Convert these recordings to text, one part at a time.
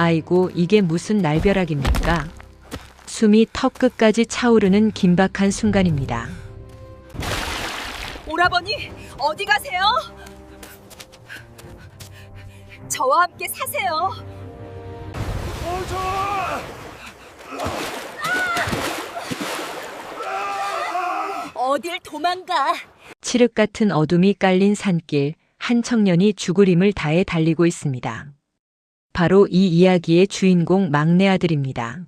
아이고, 이게 무슨 날벼락입니까? 숨이 턱끝까지 차오르는 긴박한 순간입니다. 오라버니, 어디 가세요? 저와 함께 사세요. 어딜 도망가? 칠흑 같은 어둠이 깔린 산길, 한 청년이 죽을 힘을 다해 달리고 있습니다. 바로 이 이야기의 주인공 막내 아들입니다.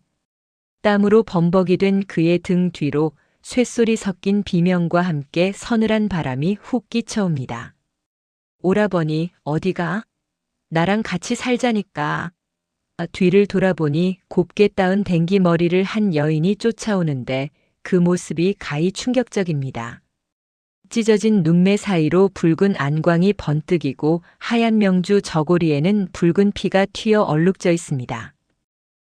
땀으로 범벅이 된 그의 등 뒤로 쇳소리 섞인 비명과 함께 서늘한 바람이 훅 끼쳐옵니다. 오라버니, 어디가? 나랑 같이 살자니까. 뒤를 돌아보니 곱게 따은 댕기 머리를 한 여인이 쫓아오는데 그 모습이 가히 충격적입니다. 찢어진 눈매 사이로 붉은 안광이 번뜩이고 하얀 명주 저고리에는 붉은 피가 튀어 얼룩져 있습니다.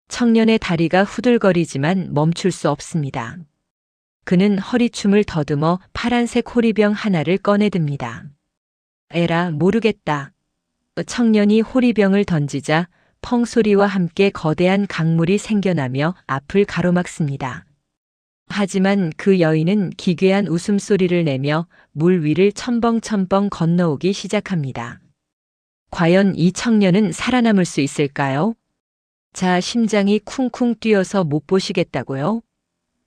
청년의 다리가 후들거리지만 멈출 수 없습니다. 그는 허리춤을 더듬어 파란색 호리병 하나를 꺼내듭니다. 에라, 모르겠다. 청년이 호리병을 던지자 펑 소리와 함께 거대한 강물이 생겨나며 앞을 가로막습니다. 하지만 그 여인은 기괴한 웃음소리를 내며 물 위를 첨벙첨벙 건너오기 시작합니다. 과연 이 청년은 살아남을 수 있을까요? 자, 심장이 쿵쿵 뛰어서 못 보시겠다고요?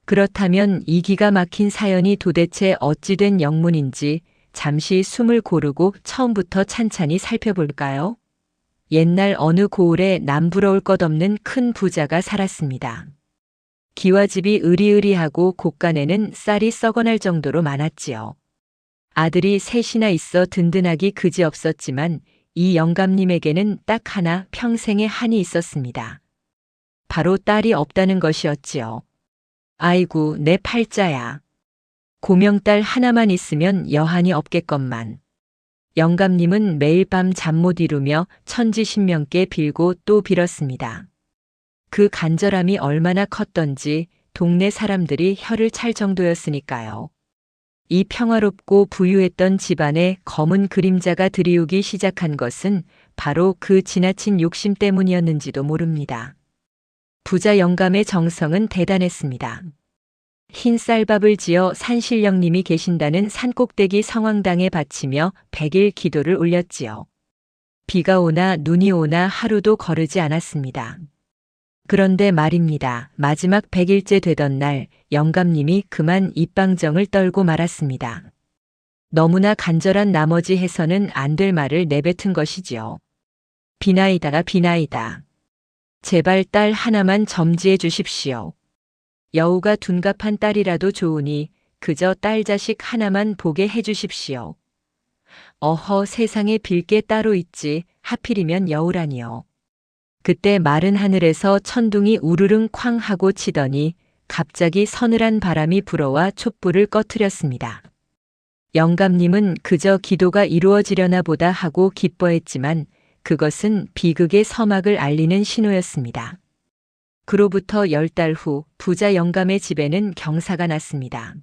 그렇다면 이 기가 막힌 사연이 도대체 어찌 된 영문인지 잠시 숨을 고르고 처음부터 찬찬히 살펴볼까요? 옛날 어느 고을에 남부러울 것 없는 큰 부자가 살았습니다. 기와집이 으리으리하고 곳간에는 쌀이 썩어날 정도로 많았지요. 아들이 셋이나 있어 든든하기 그지없었지만 이 영감님에게는 딱 하나 평생의 한이 있었습니다. 바로 딸이 없다는 것이었지요. 아이고, 내 팔자야. 고명딸 하나만 있으면 여한이 없겠건만. 영감님은 매일 밤 잠 못 이루며 천지신명께 빌고 또 빌었습니다. 그 간절함이 얼마나 컸던지 동네 사람들이 혀를 찰 정도였으니까요. 이 평화롭고 부유했던 집안에 검은 그림자가 드리우기 시작한 것은 바로 그 지나친 욕심 때문이었는지도 모릅니다. 부자 영감의 정성은 대단했습니다. 흰 쌀밥을 지어 산신령님이 계신다는 산꼭대기 성황당에 바치며 100일 기도를 올렸지요. 비가 오나 눈이 오나 하루도 거르지 않았습니다. 그런데 말입니다. 마지막 100일째 되던 날 영감님이 그만 입방정을 떨고 말았습니다. 너무나 간절한 나머지 해서는 안 될 말을 내뱉은 것이지요. 비나이다가 비나이다. 제발 딸 하나만 점지해 주십시오. 여우가 둔갑한 딸이라도 좋으니 그저 딸 자식 하나만 보게 해 주십시오. 어허, 세상에 빌 게 따로 있지 하필이면 여우라니요. 그때 마른 하늘에서 천둥이 우르릉 쾅 하고 치더니 갑자기 서늘한 바람이 불어와 촛불을 꺼트렸습니다. 영감님은 그저 기도가 이루어지려나 보다 하고 기뻐했지만 그것은 비극의 서막을 알리는 신호였습니다. 그로부터 10달 후 부자 영감의 집에는 경사가 났습니다.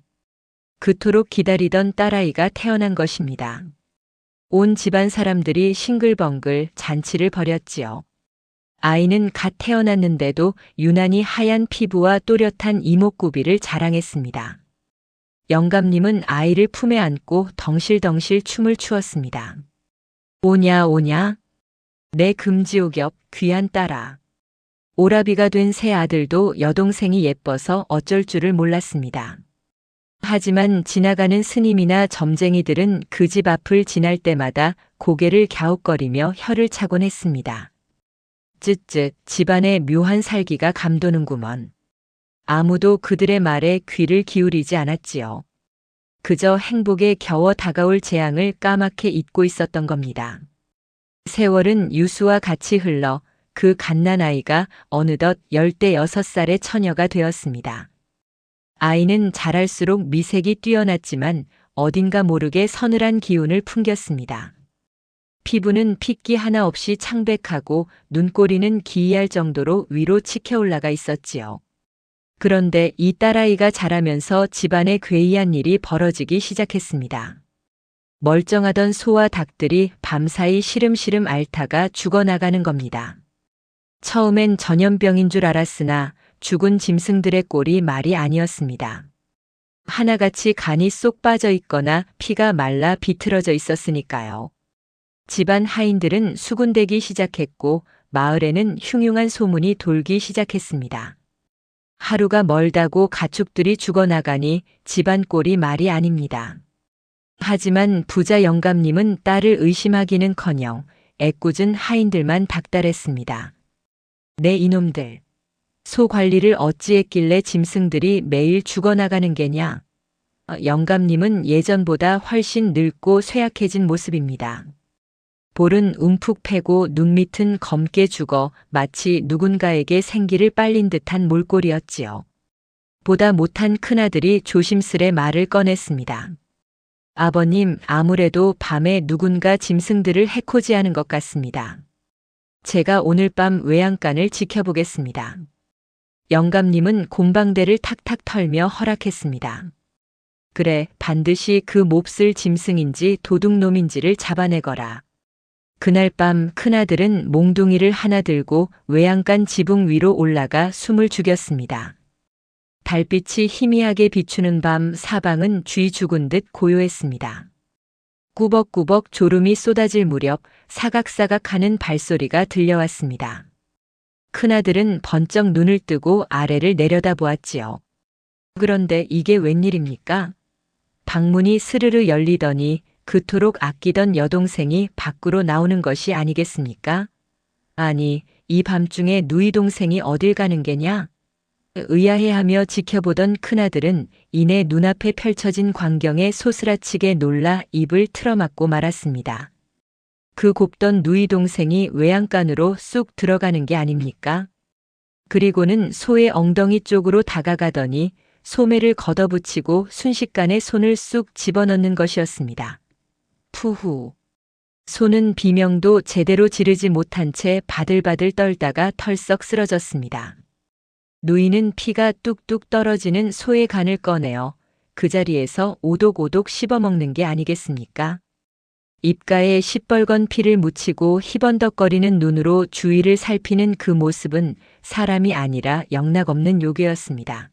그토록 기다리던 딸아이가 태어난 것입니다. 온 집안 사람들이 싱글벙글 잔치를 벌였지요. 아이는 갓 태어났는데도 유난히 하얀 피부와 또렷한 이목구비를 자랑했습니다. 영감님은 아이를 품에 안고 덩실덩실 춤을 추었습니다. 오냐 오냐? 내 금지옥엽 귀한 딸아. 오라비가 된 새 아들도 여동생이 예뻐서 어쩔 줄을 몰랐습니다. 하지만 지나가는 스님이나 점쟁이들은 그 집 앞을 지날 때마다 고개를 갸웃거리며 혀를 차곤 했습니다. 쯧쯧, 집안의 묘한 살기가 감도는구먼. 아무도 그들의 말에 귀를 기울이지 않았지요. 그저 행복에 겨워 다가올 재앙을 까맣게 잊고 있었던 겁니다. 세월은 유수와 같이 흘러 그 갓난아이가 어느덧 16살의 처녀가 되었습니다. 아이는 자랄수록 미색이 뛰어났지만 어딘가 모르게 서늘한 기운을 풍겼습니다. 피부는 핏기 하나 없이 창백하고 눈꼬리는 기이할 정도로 위로 치켜 올라가 있었지요. 그런데 이 딸아이가 자라면서 집안에 괴이한 일이 벌어지기 시작했습니다. 멀쩡하던 소와 닭들이 밤사이 시름시름 앓다가 죽어나가는 겁니다. 처음엔 전염병인 줄 알았으나 죽은 짐승들의 꼴이 말이 아니었습니다. 하나같이 간이 쏙 빠져 있거나 피가 말라 비틀어져 있었으니까요. 집안 하인들은 수군대기 시작했고 마을에는 흉흉한 소문이 돌기 시작했습니다. 하루가 멀다고 가축들이 죽어나가니 집안 꼴이 말이 아닙니다. 하지만 부자 영감님은 딸을 의심하기는커녕 애꿎은 하인들만 닥달했습니다. 내 이놈들, 소 관리를 어찌했길래 짐승들이 매일 죽어나가는 게냐? 영감님은 예전보다 훨씬 늙고 쇠약해진 모습입니다. 볼은 움푹 패고 눈밑은 검게 죽어 마치 누군가에게 생기를 빨린 듯한 몰골이었지요. 보다 못한 큰아들이 조심스레 말을 꺼냈습니다. 아버님, 아무래도 밤에 누군가 짐승들을 해코지하는 것 같습니다. 제가 오늘 밤 외양간을 지켜보겠습니다. 영감님은 곰방대를 탁탁 털며 허락했습니다. 그래, 반드시 그 몹쓸 짐승인지 도둑놈인지를 잡아내거라. 그날 밤 큰아들은 몽둥이를 하나 들고 외양간 지붕 위로 올라가 숨을 죽였습니다. 달빛이 희미하게 비추는 밤 사방은 쥐 죽은 듯 고요했습니다. 꾸벅꾸벅 졸음이 쏟아질 무렵 사각사각 하는 발소리가 들려왔습니다. 큰아들은 번쩍 눈을 뜨고 아래를 내려다보았지요. 그런데 이게 웬일입니까? 방문이 스르르 열리더니 그토록 아끼던 여동생이 밖으로 나오는 것이 아니겠습니까? 아니, 이 밤중에 누이 동생이 어딜 가는 게냐? 의아해하며 지켜보던 큰아들은 이내 눈앞에 펼쳐진 광경에 소스라치게 놀라 입을 틀어막고 말았습니다. 그 곱던 누이 동생이 외양간으로 쑥 들어가는 게 아닙니까? 그리고는 소의 엉덩이 쪽으로 다가가더니 소매를 걷어붙이고 순식간에 손을 쑥 집어넣는 것이었습니다. 푸후. 소는 비명도 제대로 지르지 못한 채 바들바들 떨다가 털썩 쓰러졌습니다. 누이는 피가 뚝뚝 떨어지는 소의 간을 꺼내어 그 자리에서 오독오독 씹어먹는 게 아니겠습니까? 입가에 시뻘건 피를 묻히고 희번덕거리는 눈으로 주위를 살피는 그 모습은 사람이 아니라 영락없는 요괴였습니다.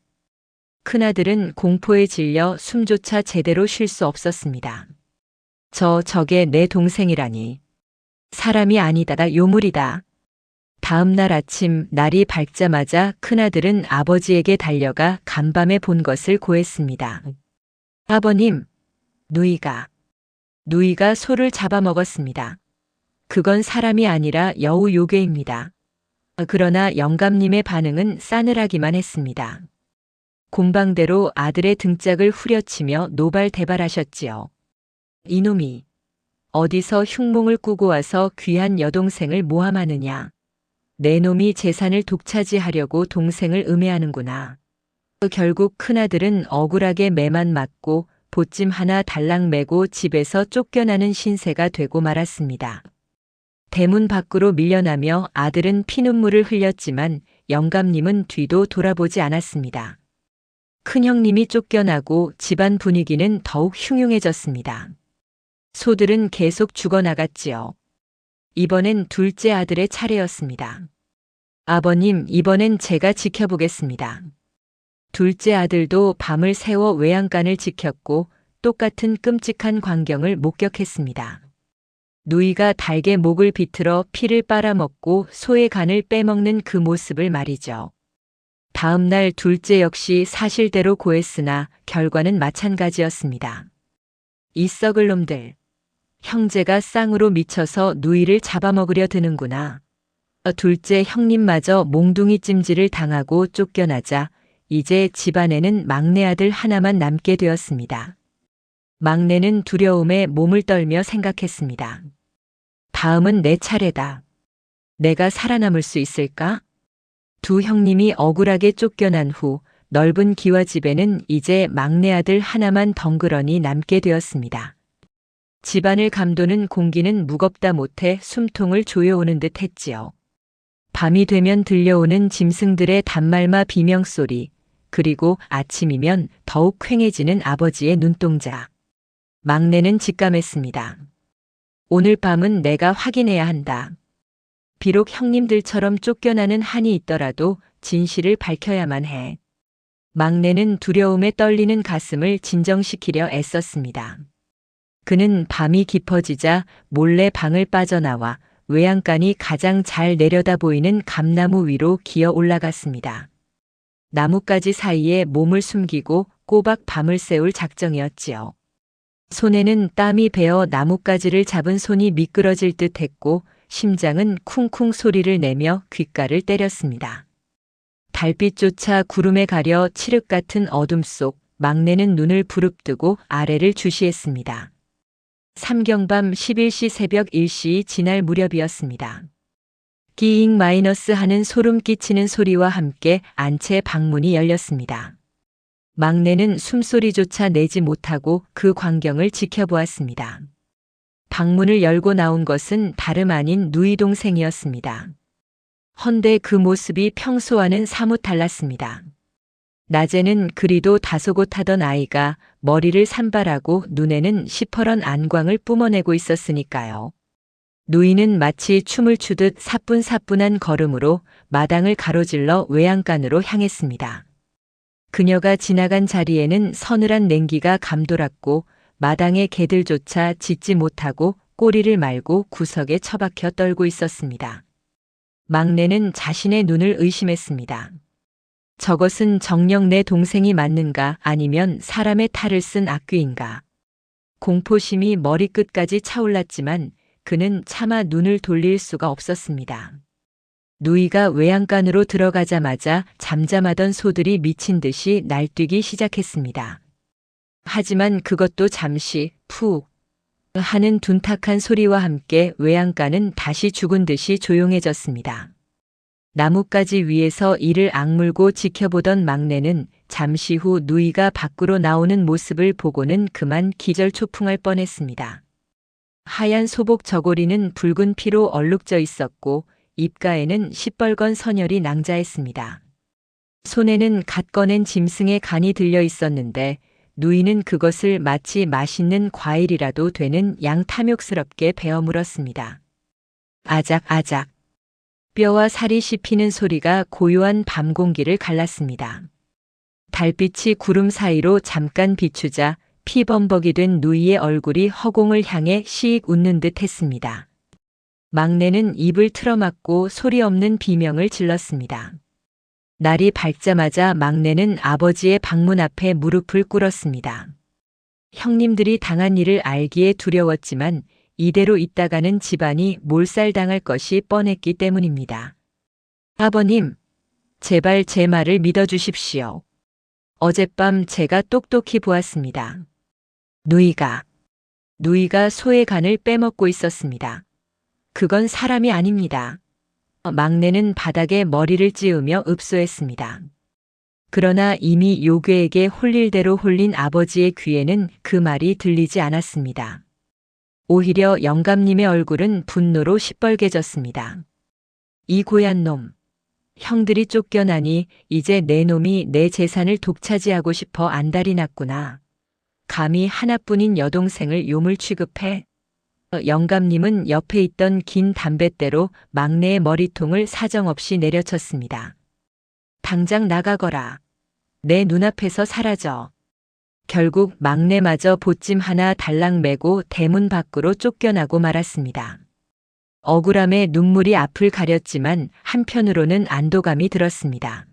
큰아들은 공포에 질려 숨조차 제대로 쉴 수 없었습니다. 저게 내 동생이라니. 사람이 아니다, 요물이다. 다음 날 아침 날이 밝자마자 큰아들은 아버지에게 달려가 간밤에 본 것을 고했습니다. 아버님, 누이가 소를 잡아먹었습니다. 그건 사람이 아니라 여우 요괴입니다. 그러나 영감님의 반응은 싸늘하기만 했습니다. 곰방대로 아들의 등짝을 후려치며 노발대발하셨지요. 이놈이 어디서 흉몽을 꾸고 와서 귀한 여동생을 모함하느냐. 내 놈이 재산을 독차지하려고 동생을 음해하는구나. 결국 큰아들은 억울하게 매만 맞고 보찜 하나 달랑 메고 집에서 쫓겨나는 신세가 되고 말았습니다. 대문 밖으로 밀려나며 아들은 피눈물을 흘렸지만 영감님은 뒤도 돌아보지 않았습니다. 큰형님이 쫓겨나고 집안 분위기는 더욱 흉흉해졌습니다. 소들은 계속 죽어나갔지요. 이번엔 둘째 아들의 차례였습니다. 아버님, 이번엔 제가 지켜보겠습니다. 둘째 아들도 밤을 새워 외양간을 지켰고 똑같은 끔찍한 광경을 목격했습니다. 누이가 닭의 목을 비틀어 피를 빨아먹고 소의 간을 빼먹는 그 모습을 말이죠. 다음 날 둘째 역시 사실대로 고했으나 결과는 마찬가지였습니다. 이 썩을 놈들. 형제가 쌍으로 미쳐서 누이를 잡아먹으려 드는구나. 둘째 형님마저 몽둥이 찜질을 당하고 쫓겨나자 이제 집안에는 막내 아들 하나만 남게 되었습니다. 막내는 두려움에 몸을 떨며 생각했습니다. 다음은 내 차례다. 내가 살아남을 수 있을까? 두 형님이 억울하게 쫓겨난 후 넓은 기와집에는 이제 막내 아들 하나만 덩그러니 남게 되었습니다. 집안을 감도는 공기는 무겁다 못해 숨통을 조여오는 듯 했지요. 밤이 되면 들려오는 짐승들의 단말마 비명소리, 그리고 아침이면 더욱 퀭해지는 아버지의 눈동자. 막내는 직감했습니다. 오늘 밤은 내가 확인해야 한다. 비록 형님들처럼 쫓겨나는 한이 있더라도 진실을 밝혀야만 해. 막내는 두려움에 떨리는 가슴을 진정시키려 애썼습니다. 그는 밤이 깊어지자 몰래 방을 빠져나와 외양간이 가장 잘 내려다 보이는 감나무 위로 기어 올라갔습니다. 나뭇가지 사이에 몸을 숨기고 꼬박 밤을 새울 작정이었지요. 손에는 땀이 배어 나뭇가지를 잡은 손이 미끄러질 듯 했고 심장은 쿵쿵 소리를 내며 귓가를 때렸습니다. 달빛조차 구름에 가려 칠흑 같은 어둠 속 막내는 눈을 부릅뜨고 아래를 주시했습니다. 삼경밤 11시 새벽 1시 지날 무렵이었습니다. 끼잉 마이너스 하는 소름 끼치는 소리와 함께 안채 방문이 열렸습니다. 막내는 숨소리조차 내지 못하고 그 광경을 지켜보았습니다. 방문을 열고 나온 것은 다름 아닌 누이 동생이었습니다. 헌데 그 모습이 평소와는 사뭇 달랐습니다. 낮에는 그리도 다소곳하던 아이가 머리를 산발하고 눈에는 시퍼런 안광을 뿜어내고 있었으니까요. 누이는 마치 춤을 추듯 사뿐사뿐한 걸음으로 마당을 가로질러 외양간으로 향했습니다. 그녀가 지나간 자리에는 서늘한 냉기가 감돌았고 마당의 개들조차 짖지 못하고 꼬리를 말고 구석에 처박혀 떨고 있었습니다. 막내는 자신의 눈을 의심했습니다. 저것은 정녕 내 동생이 맞는가 아니면 사람의 탈을 쓴 악귀인가. 공포심이 머리끝까지 차올랐지만 그는 차마 눈을 돌릴 수가 없었습니다. 누이가 외양간으로 들어가자마자 잠잠하던 소들이 미친 듯이 날뛰기 시작했습니다. 하지만 그것도 잠시 푹 하는 둔탁한 소리와 함께 외양간은 다시 죽은 듯이 조용해졌습니다. 나뭇가지 위에서 이를 악물고 지켜보던 막내는 잠시 후 누이가 밖으로 나오는 모습을 보고는 그만 기절초풍할 뻔했습니다. 하얀 소복 저고리는 붉은 피로 얼룩져 있었고 입가에는 시뻘건 선혈이 낭자했습니다. 손에는 갓 꺼낸 짐승의 간이 들려 있었는데 누이는 그것을 마치 맛있는 과일이라도 되는 양 탐욕스럽게 베어 물었습니다. 아작아작. 뼈와 살이 씹히는 소리가 고요한 밤 공기를 갈랐습니다. 달빛이 구름 사이로 잠깐 비추자 피범벅이 된 누이의 얼굴이 허공을 향해 시익 웃는 듯 했습니다. 막내는 입을 틀어막고 소리 없는 비명을 질렀습니다. 날이 밝자마자 막내는 아버지의 방문 앞에 무릎을 꿇었습니다. 형님들이 당한 일을 알기에 두려웠지만 이대로 있다가는 집안이 몰살당할 것이 뻔했기 때문입니다. 아버님, 제발 제 말을 믿어주십시오. 어젯밤 제가 똑똑히 보았습니다. 누이가 소의 간을 빼먹고 있었습니다. 그건 사람이 아닙니다. 막내는 바닥에 머리를 찌우며 읍소했습니다. 그러나 이미 요괴에게 홀릴 대로 홀린 아버지의 귀에는 그 말이 들리지 않았습니다. 오히려 영감님의 얼굴은 분노로 시뻘개졌습니다. 이 고얀 놈. 형들이 쫓겨나니 이제 내 놈이 내 재산을 독차지하고 싶어 안달이 났구나. 감히 하나뿐인 여동생을 요물 취급해. 영감님은 옆에 있던 긴 담뱃대로 막내의 머리통을 사정없이 내려쳤습니다. 당장 나가거라. 내 눈앞에서 사라져. 결국 막내마저 보찜 하나 달랑 메고 대문 밖으로 쫓겨나고 말았습니다. 억울함에 눈물이 앞을 가렸지만 한편으로는 안도감이 들었습니다.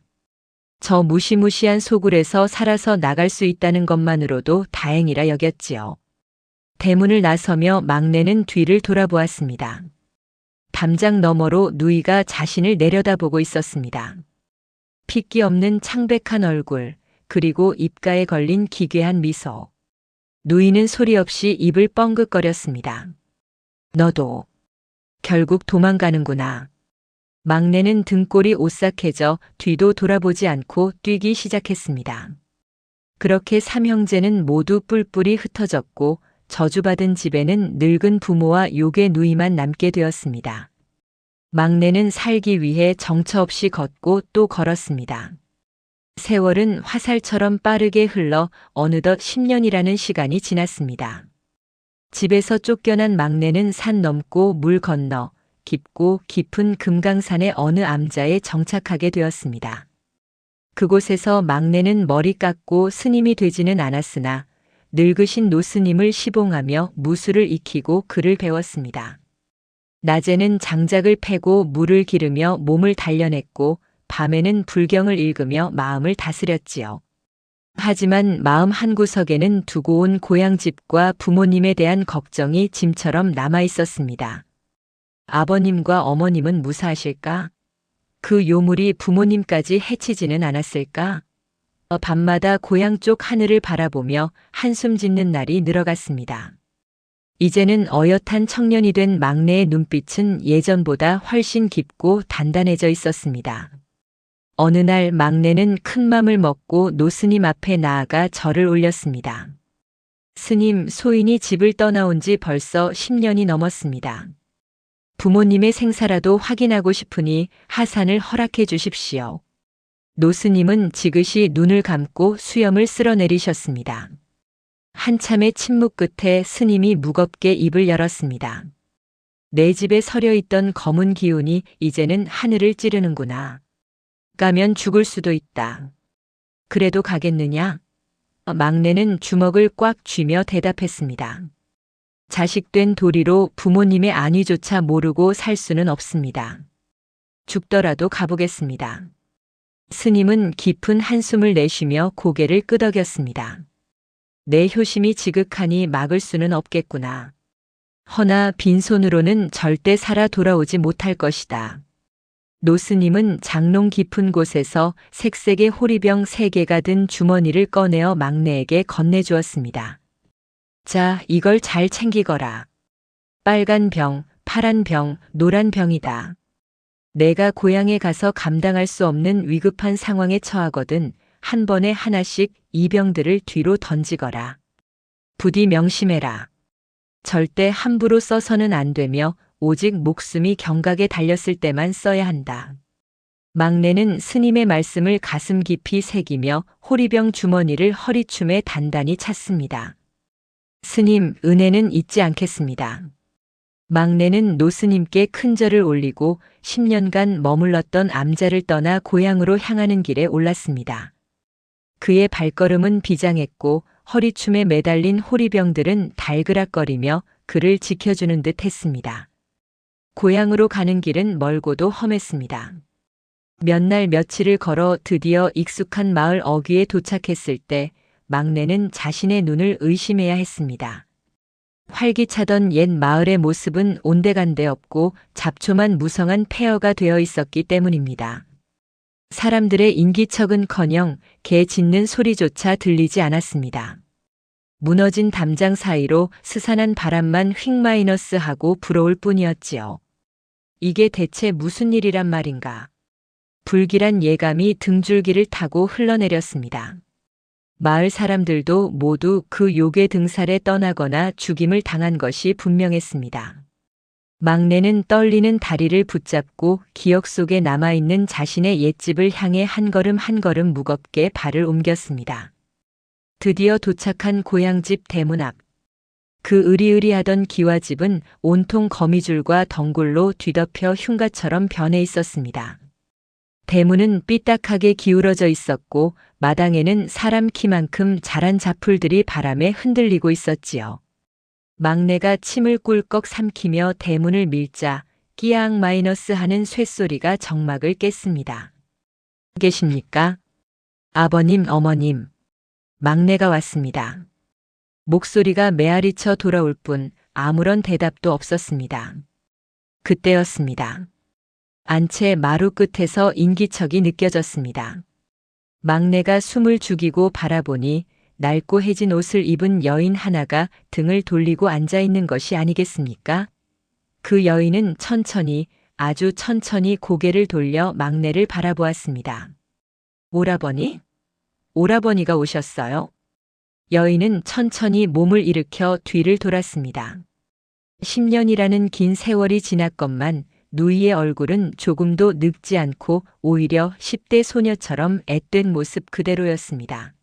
저 무시무시한 소굴에서 살아서 나갈 수 있다는 것만으로도 다행이라 여겼지요. 대문을 나서며 막내는 뒤를 돌아보았습니다. 담장 너머로 누이가 자신을 내려다보고 있었습니다. 핏기 없는 창백한 얼굴, 그리고 입가에 걸린 기괴한 미소. 누이는 소리 없이 입을 뻥긋거렸습니다. 너도 결국 도망가는구나. 막내는 등골이 오싹해져 뒤도 돌아보지 않고 뛰기 시작했습니다. 그렇게 삼형제는 모두 뿔뿔이 흩어졌고 저주받은 집에는 늙은 부모와 요괴 누이만 남게 되었습니다. 막내는 살기 위해 정처 없이 걷고 또 걸었습니다. 세월은 화살처럼 빠르게 흘러 어느덧 10년이라는 시간이 지났습니다. 집에서 쫓겨난 막내는 산 넘고 물 건너 깊고 깊은 금강산의 어느 암자에 정착하게 되었습니다. 그곳에서 막내는 머리 깎고 스님이 되지는 않았으나 늙으신 노스님을 시봉하며 무술을 익히고 글을 배웠습니다. 낮에는 장작을 패고 물을 기르며 몸을 단련했고 밤에는 불경을 읽으며 마음을 다스렸지요. 하지만 마음 한구석에는 두고 온 고향집과 부모님에 대한 걱정이 짐처럼 남아 있었습니다. 아버님과 어머님은 무사하실까? 그 요물이 부모님까지 해치지는 않았을까? 밤마다 고향 쪽 하늘을 바라보며 한숨 짓는 날이 늘어갔습니다. 이제는 어엿한 청년이 된 막내의 눈빛은 예전보다 훨씬 깊고 단단해져 있었습니다. 어느 날 막내는 큰 맘을 먹고 노스님 앞에 나아가 절을 올렸습니다. 스님, 소인이 집을 떠나온 지 벌써 10년이 넘었습니다. 부모님의 생사라도 확인하고 싶으니 하산을 허락해 주십시오. 노스님은 지그시 눈을 감고 수염을 쓸어내리셨습니다. 한참의 침묵 끝에 스님이 무겁게 입을 열었습니다. 내 집에 서려 있던 검은 기운이 이제는 하늘을 찌르는구나. 가면 죽을 수도 있다. 그래도 가겠느냐? 막내는 주먹을 꽉 쥐며 대답했습니다. 자식된 도리로 부모님의 안위조차 모르고 살 수는 없습니다. 죽더라도 가보겠습니다. 스님은 깊은 한숨을 내쉬며 고개를 끄덕였습니다. 내 효심이 지극하니 막을 수는 없겠구나. 허나 빈손으로는 절대 살아 돌아오지 못할 것이다. 노스님은 장롱 깊은 곳에서 색색의 호리병 3개가 든 주머니를 꺼내어 막내에게 건네주었습니다. 자, 이걸 잘 챙기거라. 빨간 병, 파란 병, 노란 병이다. 내가 고향에 가서 감당할 수 없는 위급한 상황에 처하거든 한 번에 하나씩 이 병들을 뒤로 던지거라. 부디 명심해라. 절대 함부로 써서는 안 되며 오직 목숨이 경각에 달렸을 때만 써야 한다. 막내는 스님의 말씀을 가슴 깊이 새기며 호리병 주머니를 허리춤에 단단히 찼습니다. 스님, 은혜는 잊지 않겠습니다. 막내는 노스님께 큰 절을 올리고 10년간 머물렀던 암자를 떠나 고향으로 향하는 길에 올랐습니다. 그의 발걸음은 비장했고 허리춤에 매달린 호리병들은 달그락거리며 그를 지켜주는 듯 했습니다. 고향으로 가는 길은 멀고도 험했습니다. 몇 날 며칠을 걸어 드디어 익숙한 마을 어귀에 도착했을 때 막내는 자신의 눈을 의심해야 했습니다. 활기차던 옛 마을의 모습은 온데간데 없고 잡초만 무성한 폐허가 되어 있었기 때문입니다. 사람들의 인기척은커녕 개 짖는 소리조차 들리지 않았습니다. 무너진 담장 사이로 스산한 바람만 휙-하고 불어올 뿐이었지요. 이게 대체 무슨 일이란 말인가. 불길한 예감이 등줄기를 타고 흘러내렸습니다. 마을 사람들도 모두 그 요괴 등살에 떠나거나 죽임을 당한 것이 분명했습니다. 막내는 떨리는 다리를 붙잡고 기억 속에 남아있는 자신의 옛집을 향해 한 걸음 한 걸음 무겁게 발을 옮겼습니다. 드디어 도착한 고향집 대문 앞. 그 으리으리하던 기와집은 온통 거미줄과 덩굴로 뒤덮여 흉가처럼 변해 있었습니다. 대문은 삐딱하게 기울어져 있었고 마당에는 사람 키만큼 자란 잡풀들이 바람에 흔들리고 있었지요. 막내가 침을 꿀꺽 삼키며 대문을 밀자 끼악 마이너스 하는 쇳소리가 정막을 깼습니다. 계십니까? 아버님, 어머님. 막내가 왔습니다. 목소리가 메아리쳐 돌아올 뿐 아무런 대답도 없었습니다. 그때였습니다. 안채 마루 끝에서 인기척이 느껴졌습니다. 막내가 숨을 죽이고 바라보니 낡고 해진 옷을 입은 여인 하나가 등을 돌리고 앉아 있는 것이 아니겠습니까? 그 여인은 천천히, 아주 천천히 고개를 돌려 막내를 바라보았습니다. 오라버니? 오라버니가 오셨어요? 여인은 천천히 몸을 일으켜 뒤를 돌았습니다. 10년이라는 긴 세월이 지났건만 누이의 얼굴은 조금도 늙지 않고 오히려 10대 소녀처럼 앳된 모습 그대로였습니다.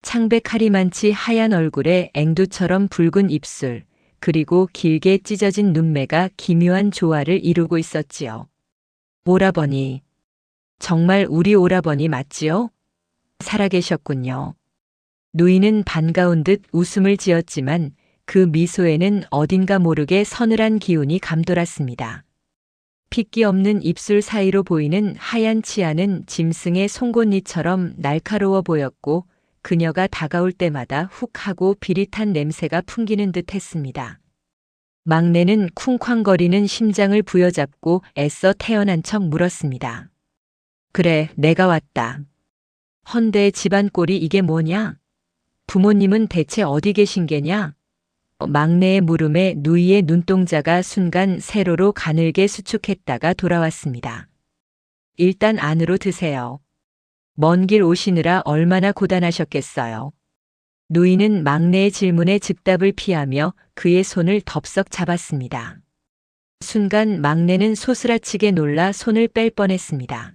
창백하리만치 하얀 얼굴에 앵두처럼 붉은 입술, 그리고 길게 찢어진 눈매가 기묘한 조화를 이루고 있었지요. 오라버니. 정말 우리 오라버니 맞지요? 살아계셨군요. 누이는 반가운 듯 웃음을 지었지만 그 미소에는 어딘가 모르게 서늘한 기운이 감돌았습니다. 핏기 없는 입술 사이로 보이는 하얀 치아는 짐승의 송곳니처럼 날카로워 보였고 그녀가 다가올 때마다 훅 하고 비릿한 냄새가 풍기는 듯 했습니다. 막내는 쿵쾅거리는 심장을 부여잡고 애써 태어난 척 물었습니다. 그래, 내가 왔다. 헌데 집안 꼴이 이게 뭐냐? 부모님은 대체 어디 계신 게냐? 막내의 물음에 누이의 눈동자가 순간 세로로 가늘게 수축했다가 돌아왔습니다. 일단 안으로 드세요. 먼 길 오시느라 얼마나 고단하셨겠어요. 누이는 막내의 질문에 즉답을 피하며 그의 손을 덥석 잡았습니다. 순간 막내는 소스라치게 놀라 손을 뺄 뻔했습니다.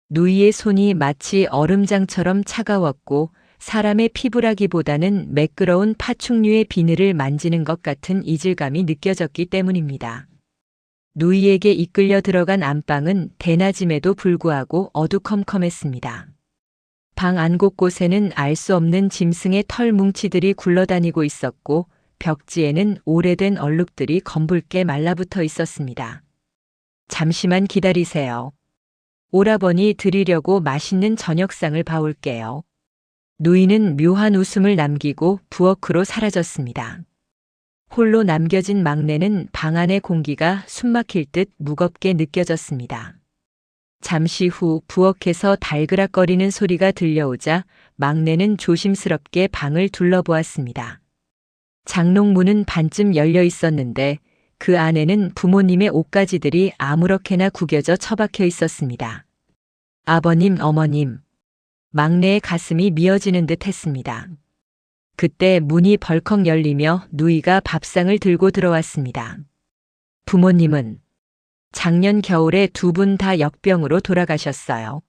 누이의 손이 마치 얼음장처럼 차가웠고 사람의 피부라기보다는 매끄러운 파충류의 비늘을 만지는 것 같은 이질감이 느껴졌기 때문입니다. 누이에게 이끌려 들어간 안방은 대낮임에도 불구하고 어두컴컴했습니다. 방 안 곳곳에는 알 수 없는 짐승의 털 뭉치들이 굴러다니고 있었고 벽지에는 오래된 얼룩들이 검붉게 말라붙어 있었습니다. 잠시만 기다리세요. 오라버니 드리려고 맛있는 저녁상을 봐올게요. 누이는 묘한 웃음을 남기고 부엌으로 사라졌습니다. 홀로 남겨진 막내는 방 안의 공기가 숨막힐 듯 무겁게 느껴졌습니다. 잠시 후 부엌에서 달그락거리는 소리가 들려오자 막내는 조심스럽게 방을 둘러보았습니다. 장롱문은 반쯤 열려 있었는데 그 안에는 부모님의 옷가지들이 아무렇게나 구겨져 처박혀 있었습니다. 아버님, 어머님. 막내의 가슴이 미어지는 듯 했습니다. 그때 문이 벌컥 열리며 누이가 밥상을 들고 들어왔습니다. 부모님은 작년 겨울에 두 분 다 역병으로 돌아가셨어요.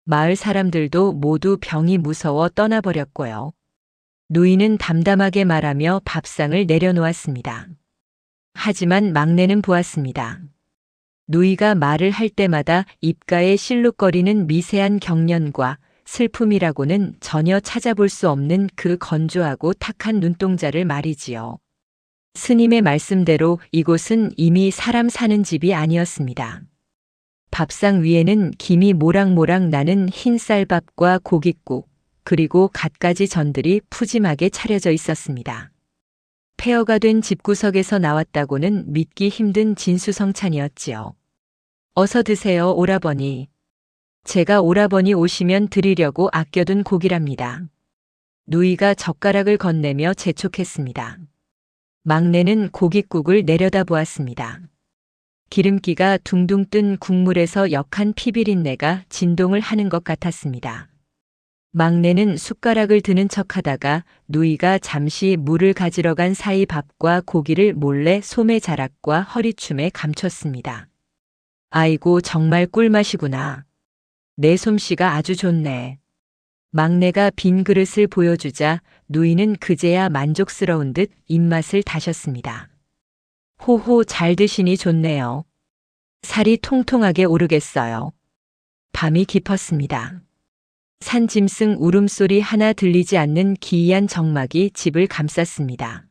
마을 사람들도 모두 병이 무서워 떠나버렸고요. 누이는 담담하게 말하며 밥상을 내려놓았습니다. 하지만 막내는 보았습니다. 누이가 말을 할 때마다 입가에 실룩거리는 미세한 경련과 슬픔이라고는 전혀 찾아볼 수 없는 그 건조하고 탁한 눈동자를 말이지요. 스님의 말씀대로 이곳은 이미 사람 사는 집이 아니었습니다. 밥상 위에는 김이 모락모락 나는 흰 쌀밥과 고깃국, 그리고 갖가지 전들이 푸짐하게 차려져 있었습니다. 폐허가 된 집구석에서 나왔다고는 믿기 힘든 진수성찬이었지요. 어서 드세요, 오라버니. 제가 오라버니 오시면 드리려고 아껴둔 고기랍니다. 누이가 젓가락을 건네며 재촉했습니다. 막내는 고깃국을 내려다보았습니다. 기름기가 둥둥 뜬 국물에서 역한 피비린내가 진동을 하는 것 같았습니다. 막내는 숟가락을 드는 척하다가 누이가 잠시 물을 가지러 간 사이 밥과 고기를 몰래 소매 자락과 허리춤에 감췄습니다. 아이고, 정말 꿀맛이구나. 내 솜씨가 아주 좋네. 막내가 빈 그릇을 보여주자 누이는 그제야 만족스러운 듯 입맛을 다셨습니다. 호호, 잘 드시니 좋네요. 살이 통통하게 오르겠어요. 밤이 깊었습니다. 산짐승 울음소리 하나 들리지 않는 기이한 정막이 집을 감쌌습니다.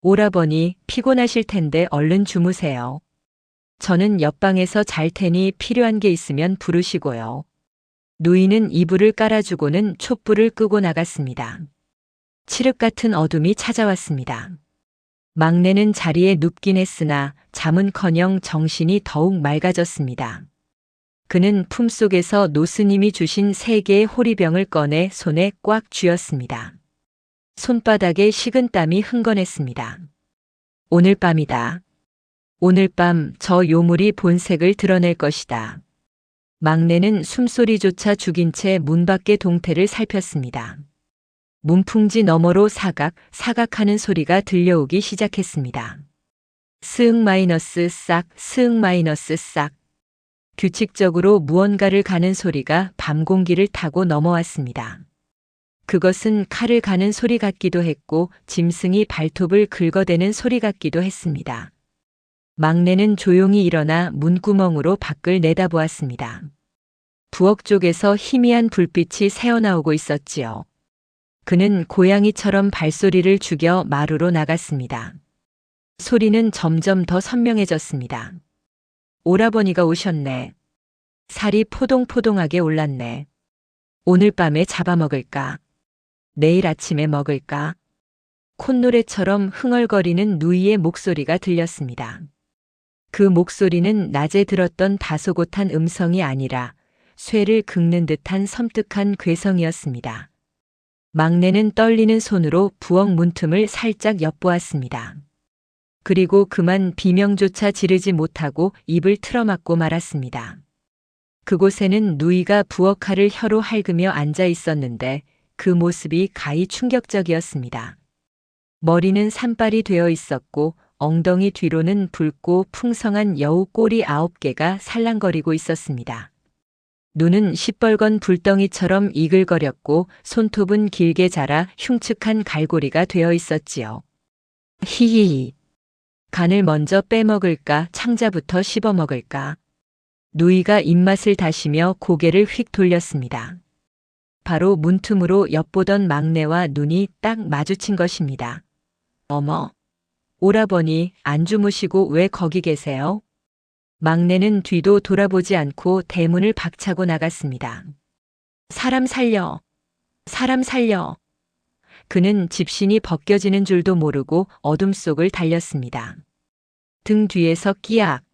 오라버니, 피곤하실 텐데 얼른 주무세요. 저는 옆방에서 잘 테니 필요한 게 있으면 부르시고요. 누이는 이불을 깔아주고는 촛불을 끄고 나갔습니다. 칠흑 같은 어둠이 찾아왔습니다. 막내는 자리에 눕긴 했으나 잠은커녕 정신이 더욱 맑아졌습니다. 그는 품속에서 노스님이 주신 3개의 호리병을 꺼내 손에 꽉 쥐었습니다. 손바닥에 식은 땀이 흥건했습니다. 오늘 밤이다. 오늘 밤 저 요물이 본색을 드러낼 것이다. 막내는 숨소리조차 죽인 채 문 밖의 동태를 살폈습니다. 문풍지 너머로 사각하는 소리가 들려오기 시작했습니다. 스응 마이너스 싹, 스응 마이너스 싹. 규칙적으로 무언가를 가는 소리가 밤 공기를 타고 넘어왔습니다. 그것은 칼을 가는 소리 같기도 했고 짐승이 발톱을 긁어대는 소리 같기도 했습니다. 막내는 조용히 일어나 문구멍으로 밖을 내다보았습니다. 부엌 쪽에서 희미한 불빛이 새어나오고 있었지요. 그는 고양이처럼 발소리를 죽여 마루로 나갔습니다. 소리는 점점 더 선명해졌습니다. 오라버니가 오셨네. 살이 포동포동하게 올랐네. 오늘 밤에 잡아먹을까? 내일 아침에 먹을까? 콧노래처럼 흥얼거리는 누이의 목소리가 들렸습니다. 그 목소리는 낮에 들었던 다소곳한 음성이 아니라 쇠를 긁는 듯한 섬뜩한 괴성이었습니다. 막내는 떨리는 손으로 부엌 문틈을 살짝 엿보았습니다. 그리고 그만 비명조차 지르지 못하고 입을 틀어막고 말았습니다. 그곳에는 누이가 부엌 칼을 혀로 핥으며 앉아 있었는데 그 모습이 가히 충격적이었습니다. 머리는 산발이 되어 있었고 엉덩이 뒤로는 붉고 풍성한 여우 꼬리 9개가 살랑거리고 있었습니다. 눈은 시뻘건 불덩이처럼 이글거렸고 손톱은 길게 자라 흉측한 갈고리가 되어 있었지요. 히히히. 간을 먼저 빼먹을까 창자부터 씹어먹을까. 누이가 입맛을 다시며 고개를 휙 돌렸습니다. 바로 문틈으로 엿보던 막내와 눈이 딱 마주친 것입니다. 어머, 오라버니 안 주무시고 왜 거기 계세요? 막내는 뒤도 돌아보지 않고 대문을 박차고 나갔습니다. 사람 살려! 사람 살려! 그는 집신이 벗겨지는 줄도 모르고 어둠 속을 달렸습니다. 등 뒤에서 끼악!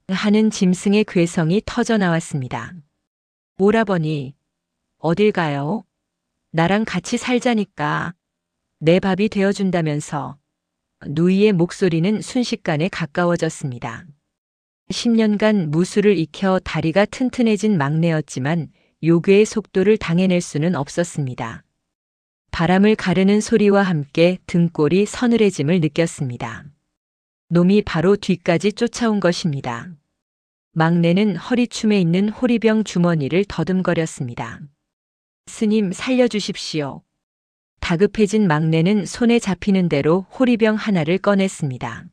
하는 짐승의 괴성이 터져 나왔습니다. 오라버니, 어딜 가요? 나랑 같이 살자니까. 내 밥이 되어준다면서. 누이의 목소리는 순식간에 가까워졌습니다. 10년간 무술을 익혀 다리가 튼튼해진 막내였지만 요괴의 속도를 당해낼 수는 없었습니다. 바람을 가르는 소리와 함께 등골이 서늘해짐을 느꼈습니다. 놈이 바로 뒤까지 쫓아온 것입니다. 막내는 허리춤에 있는 호리병 주머니를 더듬거렸습니다. 스님 살려주십시오. 다급해진 막내는 손에 잡히는 대로 호리병 하나를 꺼냈습니다.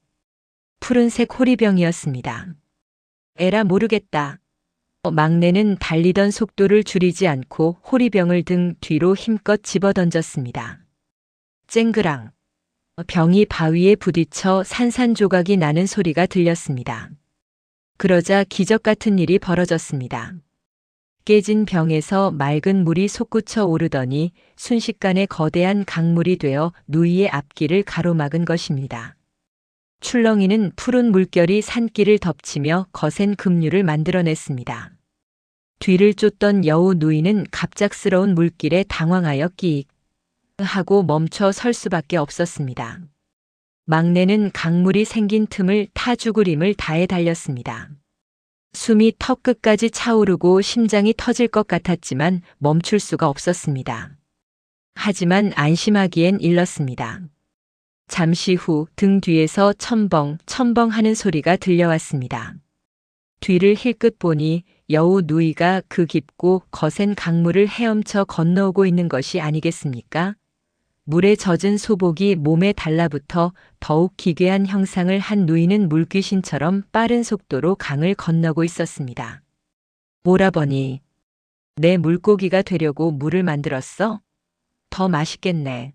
푸른색 호리병이었습니다. 에라 모르겠다. 막내는 달리던 속도를 줄이지 않고 호리병을 등 뒤로 힘껏 집어던졌습니다. 쨍그랑. 병이 바위에 부딪혀 산산조각이 나는 소리가 들렸습니다. 그러자 기적 같은 일이 벌어졌습니다. 깨진 병에서 맑은 물이 솟구쳐 오르더니 순식간에 거대한 강물이 되어 누이의 앞길을 가로막은 것입니다. 출렁이는 푸른 물결이 산길을 덮치며 거센 급류를 만들어냈습니다. 뒤를 쫓던 여우 누이는 갑작스러운 물길에 당황하여 끼익 하고 멈춰 설 수밖에 없었습니다. 막내는 강물이 생긴 틈을 타 죽을 힘을 다해 달렸습니다. 숨이 턱 끝까지 차오르고 심장이 터질 것 같았지만 멈출 수가 없었습니다. 하지만 안심하기엔 일렀습니다. 잠시 후 등 뒤에서 첨벙 하는 소리가 들려왔습니다. 뒤를 힐끗 보니 여우 누이가 그 깊고 거센 강물을 헤엄쳐 건너오고 있는 것이 아니겠습니까? 물에 젖은 소복이 몸에 달라붙어 더욱 기괴한 형상을 한 누이는 물귀신처럼 빠른 속도로 강을 건너고 있었습니다. 오라버니, 내 물고기가 되려고 물을 만들었어? 더 맛있겠네.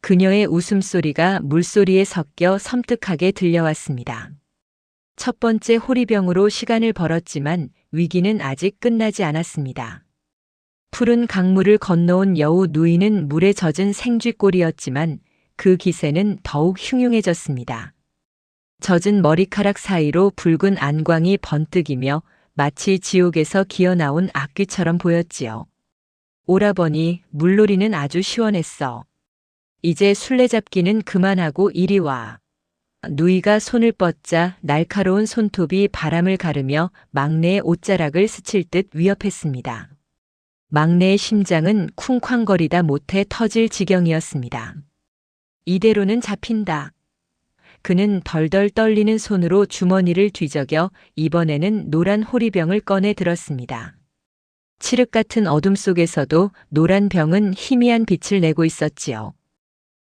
그녀의 웃음소리가 물소리에 섞여 섬뜩하게 들려왔습니다. 첫 번째 호리병으로 시간을 벌었지만 위기는 아직 끝나지 않았습니다. 푸른 강물을 건너온 여우 누이는 물에 젖은 생쥐꼴이었지만 그 기세는 더욱 흉흉해졌습니다. 젖은 머리카락 사이로 붉은 안광이 번뜩이며 마치 지옥에서 기어나온 악귀처럼 보였지요. 오라버니, 물놀이는 아주 시원했어. 이제 술래잡기는 그만하고 이리 와. 누이가 손을 뻗자 날카로운 손톱이 바람을 가르며 막내의 옷자락을 스칠 듯 위협했습니다. 막내의 심장은 쿵쾅거리다 못해 터질 지경이었습니다. 이대로는 잡힌다. 그는 덜덜 떨리는 손으로 주머니를 뒤적여 이번에는 노란 호리병을 꺼내 들었습니다. 칠흑 같은 어둠 속에서도 노란 병은 희미한 빛을 내고 있었지요.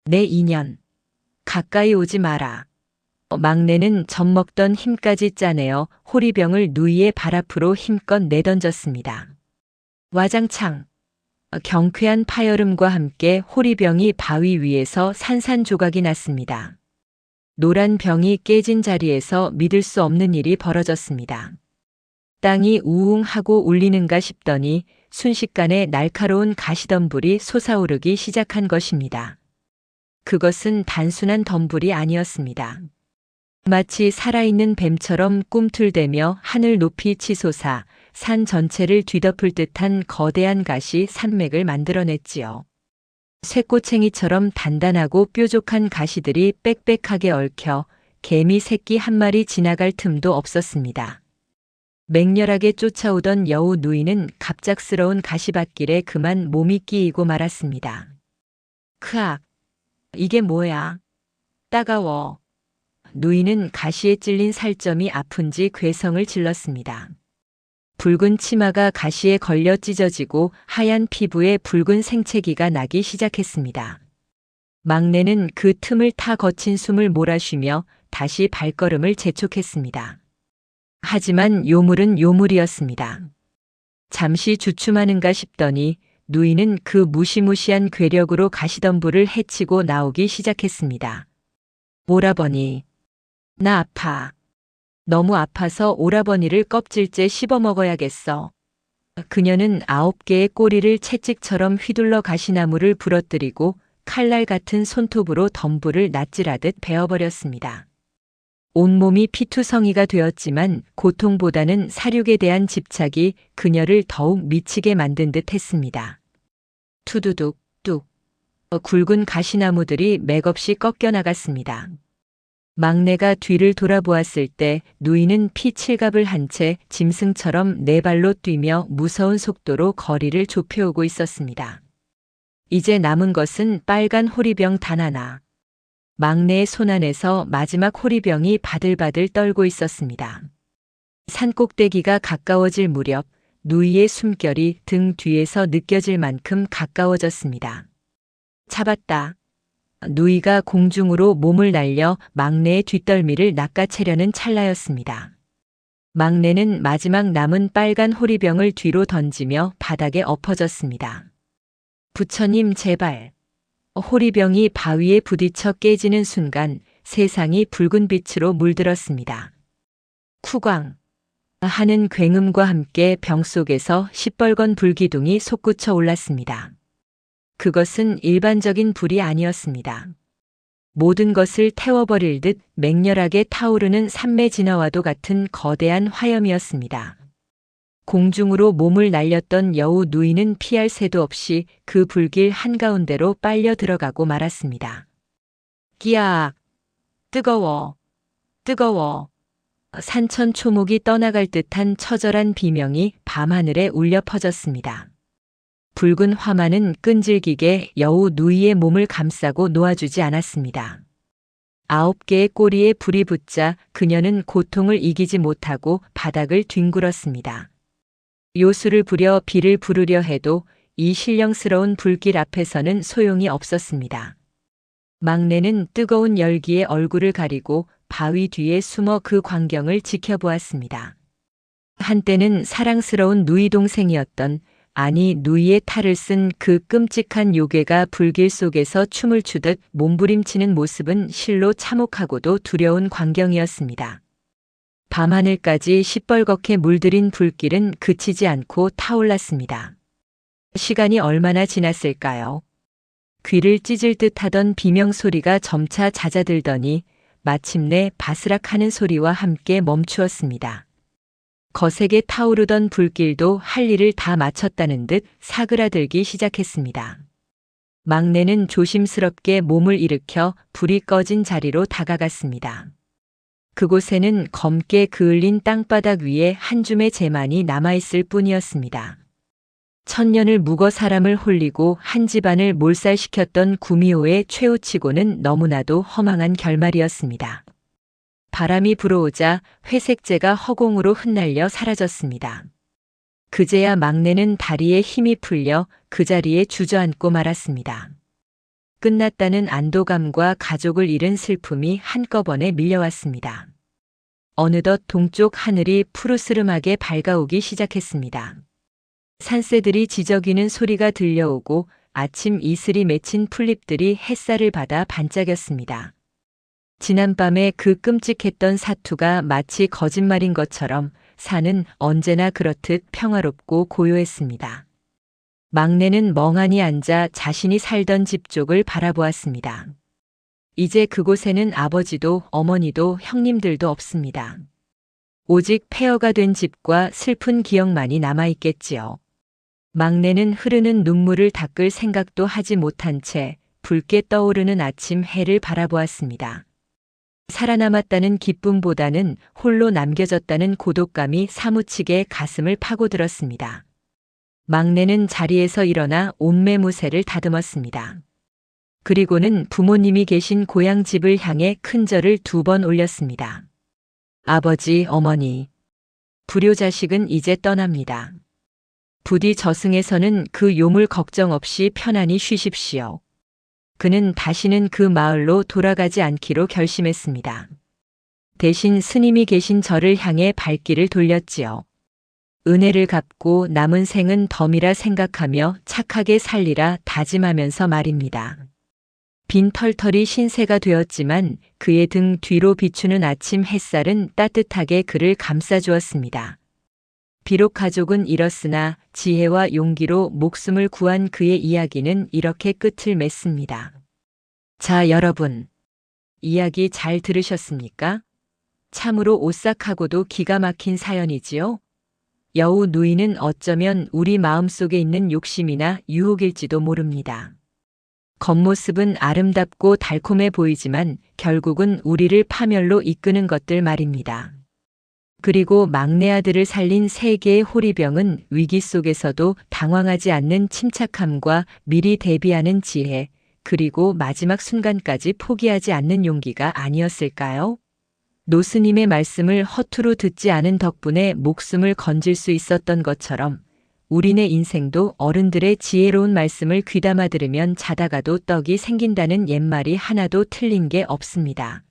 내 인연. 가까이 오지 마라. 막내는 젖먹던 힘까지 짜내어 호리병을 누이의 발 앞으로 힘껏 내던졌습니다. 와장창. 경쾌한 파열음과 함께 호리병이 바위 위에서 산산조각이 났습니다. 노란 병이 깨진 자리에서 믿을 수 없는 일이 벌어졌습니다. 땅이 우웅하고 울리는가 싶더니 순식간에 날카로운 가시덤불이 솟아오르기 시작한 것입니다. 그것은 단순한 덤불이 아니었습니다. 마치 살아있는 뱀처럼 꿈틀대며 하늘 높이 치솟아 산 전체를 뒤덮을 듯한 거대한 가시 산맥을 만들어냈지요. 쇠꼬챙이처럼 단단하고 뾰족한 가시들이 빽빽하게 얽혀 개미 새끼 한 마리 지나갈 틈도 없었습니다. 맹렬하게 쫓아오던 여우 누이는 갑작스러운 가시밭길에 그만 몸이 끼이고 말았습니다. 크악! 이게 뭐야? 따가워. 누이는 가시에 찔린 살점이 아픈지 괴성을 질렀습니다. 붉은 치마가 가시에 걸려 찢어지고 하얀 피부에 붉은 생채기가 나기 시작했습니다. 막내는 그 틈을 타 거친 숨을 몰아쉬며 다시 발걸음을 재촉했습니다. 하지만 요물은 요물이었습니다. 잠시 주춤하는가 싶더니 누이는 그 무시무시한 괴력으로 가시덤불을 헤치고 나오기 시작했습니다. 오라버니, 나 아파. 너무 아파서 오라버니를 껍질째 씹어먹어야겠어. 그녀는 9개의 꼬리를 채찍처럼 휘둘러 가시나무를 부러뜨리고 칼날 같은 손톱으로 덤불을 ნაწ질하듯 베어버렸습니다. 온몸이 피투성이가 되었지만 고통보다는 사륙에 대한 집착이 그녀를 더욱 미치게 만든 듯 했습니다. 투두둑 뚝. 굵은 가시나무들이 맥없이 꺾여 나갔습니다. 막내가 뒤를 돌아보았을 때 누이는 피칠갑을 한 채 짐승처럼 네 발로 뛰며 무서운 속도로 거리를 좁혀오고 있었습니다. 이제 남은 것은 빨간 호리병 단 하나. 막내의 손 안에서 마지막 호리병이 바들바들 떨고 있었습니다. 산꼭대기가 가까워질 무렵 누이의 숨결이 등 뒤에서 느껴질 만큼 가까워졌습니다. 잡았다. 누이가 공중으로 몸을 날려 막내의 뒷덜미를 낚아채려는 찰나였습니다. 막내는 마지막 남은 빨간 호리병을 뒤로 던지며 바닥에 엎어졌습니다. 부처님 제발. 호리병이 바위에 부딪혀 깨지는 순간 세상이 붉은 빛으로 물들었습니다. 쿠광 하는 굉음과 함께 병 속에서 시뻘건 불기둥이 솟구쳐 올랐습니다. 그것은 일반적인 불이 아니었습니다. 모든 것을 태워버릴 듯 맹렬하게 타오르는 산매진화와도 같은 거대한 화염이었습니다. 공중으로 몸을 날렸던 여우 누이는 피할 새도 없이 그 불길 한가운데로 빨려 들어가고 말았습니다. 끼악! 뜨거워! 뜨거워! 산천 초목이 떠나갈 듯한 처절한 비명이 밤하늘에 울려 퍼졌습니다. 붉은 화마는 끈질기게 여우 누이의 몸을 감싸고 놓아주지 않았습니다. 9개의 꼬리에 불이 붙자 그녀는 고통을 이기지 못하고 바닥을 뒹굴었습니다. 요술을 부려 비를 부르려 해도 이 신령스러운 불길 앞에서는 소용이 없었습니다. 막내는 뜨거운 열기에 얼굴을 가리고 바위 뒤에 숨어 그 광경을 지켜보았습니다. 한때는 사랑스러운 누이 동생이었던, 아니 누이의 탈을 쓴 그 끔찍한 요괴가 불길 속에서 춤을 추듯 몸부림치는 모습은 실로 참혹하고도 두려운 광경이었습니다. 밤하늘까지 시뻘겋게 물들인 불길은 그치지 않고 타올랐습니다. 시간이 얼마나 지났을까요? 귀를 찢을 듯 하던 비명소리가 점차 잦아들더니 마침내 바스락하는 소리와 함께 멈추었습니다. 거세게 타오르던 불길도 할 일을 다 마쳤다는 듯 사그라들기 시작했습니다. 막내는 조심스럽게 몸을 일으켜 불이 꺼진 자리로 다가갔습니다. 그곳에는 검게 그을린 땅바닥 위에 한 줌의 재만이 남아있을 뿐이었습니다. 천년을 묵어 사람을 홀리고 한 집안을 몰살시켰던 구미호의 최후치고는 너무나도 허망한 결말이었습니다. 바람이 불어오자 회색재가 허공으로 흩날려 사라졌습니다. 그제야 막내는 다리에 힘이 풀려 그 자리에 주저앉고 말았습니다. 끝났다는 안도감과 가족을 잃은 슬픔이 한꺼번에 밀려왔습니다. 어느덧 동쪽 하늘이 푸르스름하게 밝아오기 시작했습니다. 산새들이 지저귀는 소리가 들려오고 아침 이슬이 맺힌 풀잎들이 햇살을 받아 반짝였습니다. 지난밤에 그 끔찍했던 사투가 마치 거짓말인 것처럼 산은 언제나 그렇듯 평화롭고 고요했습니다. 막내는 멍하니 앉아 자신이 살던 집 쪽을 바라보았습니다. 이제 그곳에는 아버지도 어머니도 형님들도 없습니다. 오직 폐허가 된 집과 슬픈 기억만이 남아있겠지요. 막내는 흐르는 눈물을 닦을 생각도 하지 못한 채 붉게 떠오르는 아침 해를 바라보았습니다. 살아남았다는 기쁨보다는 홀로 남겨졌다는 고독감이 사무치게 가슴을 파고들었습니다. 막내는 자리에서 일어나 옷매무새를 다듬었습니다. 그리고는 부모님이 계신 고향 집을 향해 큰 절을 2번 올렸습니다. 아버지, 어머니, 불효자식은 이제 떠납니다. 부디 저승에서는 그 요물 걱정 없이 편안히 쉬십시오. 그는 다시는 그 마을로 돌아가지 않기로 결심했습니다. 대신 스님이 계신 절을 향해 발길을 돌렸지요. 은혜를 갚고 남은 생은 덤이라 생각하며 착하게 살리라 다짐하면서 말입니다. 빈 털털이 신세가 되었지만 그의 등 뒤로 비추는 아침 햇살은 따뜻하게 그를 감싸주었습니다. 비록 가족은 잃었으나 지혜와 용기로 목숨을 구한 그의 이야기는 이렇게 끝을 맺습니다. 자, 여러분. 이야기 잘 들으셨습니까? 참으로 오싹하고도 기가 막힌 사연이지요? 여우 누이는 어쩌면 우리 마음속에 있는 욕심이나 유혹일지도 모릅니다. 겉모습은 아름답고 달콤해 보이지만 결국은 우리를 파멸로 이끄는 것들 말입니다. 그리고 막내 아들을 살린 세계의 호리병은 위기 속에서도 당황하지 않는 침착함과 미리 대비하는 지혜, 그리고 마지막 순간까지 포기하지 않는 용기가 아니었을까요? 노스님의 말씀을 허투루 듣지 않은 덕분에 목숨을 건질 수 있었던 것처럼 우리네 인생도 어른들의 지혜로운 말씀을 귀담아 들으면 자다가도 떡이 생긴다는 옛말이 하나도 틀린 게 없습니다.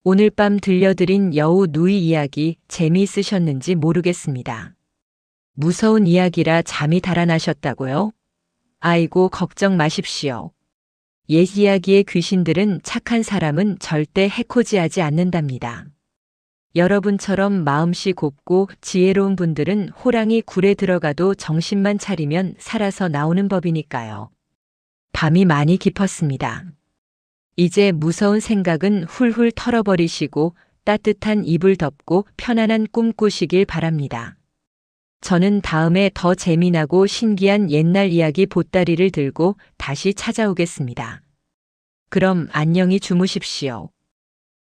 오늘 밤 들려드린 여우 누이 이야기 재미있으셨는지 모르겠습니다. 무서운 이야기라 잠이 달아나셨다고요? 아이고, 걱정 마십시오. 옛 이야기의 귀신들은 착한 사람은 절대 해코지하지 않는답니다. 여러분처럼 마음씨 곱고 지혜로운 분들은 호랑이 굴에 들어가도 정신만 차리면 살아서 나오는 법이니까요. 밤이 많이 깊었습니다. 이제 무서운 생각은 훌훌 털어버리시고 따뜻한 이불 덮고 편안한 꿈 꾸시길 바랍니다. 저는 다음에 더 재미나고 신기한 옛날 이야기 보따리를 들고 다시 찾아오겠습니다. 그럼 안녕히 주무십시오.